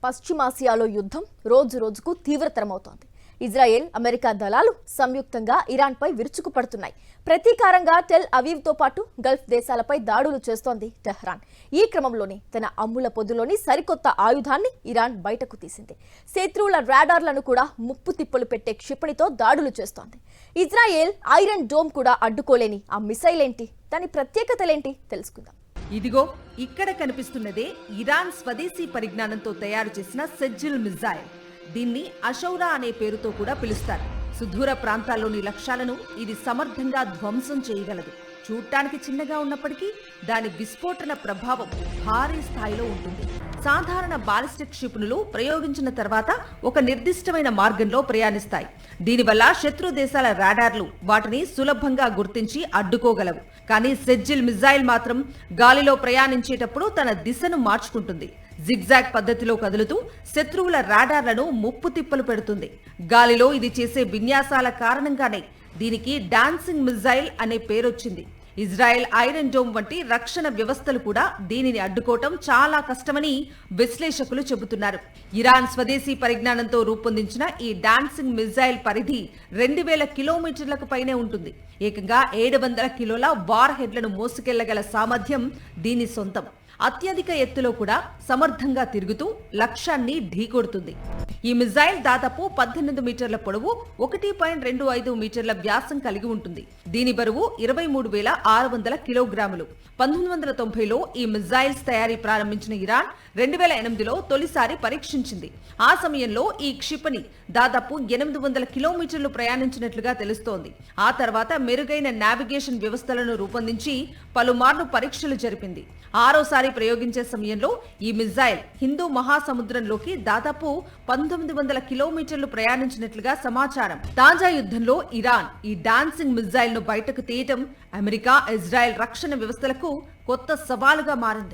పశ్చిమాసియాలో యుద్ధం రోజు రోజుకు తీవ్రతరమవుతోంది. ఇజ్రాయెల్, అమెరికా దళాలు సంయుక్తంగా ఇరాన్పై విరుచుకుపడుతున్నాయి. ప్రతీకారంగా టెల్ అవీవ్తో పాటు గల్ఫ్ దేశాలపై దాడులు చేస్తోంది టెహ్రాన్. ఈ క్రమంలోనే తన అమ్ముల పొద్దులోని సరికొత్త ఆయుధాన్ని ఇరాన్ బయటకు తీసింది. శత్రువుల రాడార్లను కూడా ముప్పు తిప్పలు పెట్టే క్షిపణితో దాడులు చేస్తోంది. ఇజ్రాయెల్ ఐరన్ డోమ్ కూడా అడ్డుకోలేని ఆ మిసైల్ ఏంటి, దాని ప్రత్యేకతలేంటి తెలుసుకుందాం. ఇదిగో ఇక్కడ కనిపిస్తున్నదే ఇరాన్ స్వదేశీ పరిజ్ఞానంతో తయారు చేసిన సెజ్జిల్ మిజైల్. దీన్ని అషౌరా అనే పేరుతో కూడా పిలుస్తారు. సుదూర ప్రాంతాల్లోని లక్ష్యాలను ఇది సమర్థంగా ధ్వంసం చేయగలదు. చూడటానికి చిన్నగా ఉన్నప్పటికీ దాని విస్ఫోటన ప్రభావం భారీ స్థాయిలో ఉంటుంది. సాధారణ బాలిస్టిక్ క్షిపణులు ప్రయోగించిన తర్వాత ఒక నిర్దిష్టమైన మార్గంలో ప్రయాణిస్తాయి. దీనివల్ల శత్రు దేశాల రాడార్లు వాటిని సులభంగా గుర్తించి అడ్డుకోగలవు. కానీ సెజ్జిల్ మిజైల్ మాత్రం గాలిలో ప్రయాణించేటప్పుడు తన దిశను మార్చుకుంటుంది. జిగ్జాగ్ పద్ధతిలో కదులుతూ శత్రువుల రాడార్లను ముప్పు తిప్పలు పెడుతుంది. గాలిలో ఇది చేసే విన్యాసాల కారణంగానే దీనికి డాన్సింగ్ మిజైల్ అనే పేరొచ్చింది. ఇజ్రాయెల్ ఐరన్ డోమ్ వంటి రక్షణ వ్యవస్థలు కూడా దీనిని అడ్డుకోవటం చాలా కష్టమని విశ్లేషకులు చెబుతున్నారు. ఇరాన్ స్వదేశీ పరిజ్ఞానంతో రూపొందించిన ఈ డాన్సింగ్ మిజైల్ పరిధి 2000 కిలోమీటర్లకు పైనే ఉంటుంది. ఏకంగా 700 కిలోల వార్ హెడ్లను మోసుకెళ్లగల సామర్థ్యం దీని సొంతం. అత్యధిక ఎత్తులో కూడా సమర్థంగా తిరుగుతూ లక్ష్యాన్ని ఢీకొడుతుంది. ఈ మిజైల్ దాదాపు 18 మీటర్ల పొడవు, 1.25 మీటర్ల వ్యాసం కలిగి ఉంటుంది. దీని బరువు 23,600 కిలోగ్రాములు. 1990లో ఈ మిజైల్స్ తయారీ ప్రారంభించిన ఇరాన్ 2008లో తొలిసారి పరీక్షించింది. ఆ సమయంలో ఈ క్షిపణి దాదాపు 800 కిలోమీటర్లు ప్రయాణించినట్లుగా తెలుస్తోంది. ఆ తర్వాత మెరుగైన నావిగేషన్ వ్యవస్థలను రూపొందించి పలుమార్లు పరీక్షలు జరిపింది. ఆరోసారి ప్రయోగించే సమయంలో ఈ మిజైల్ హిందూ మహాసముద్రంలోకి దాదాపు 1900 కిలోమీటర్లు ప్రయాణించినట్లుగా సమాచారం. తాజా యుద్ధంలో ఇరాన్ ఈ డాన్సింగ్ మిజైల్ ను బయటకు తీయటం అమెరికా, ఇజ్రాయెల్ రక్షణ వ్యవస్థలకు కొత్త సవాలుగా మారింది.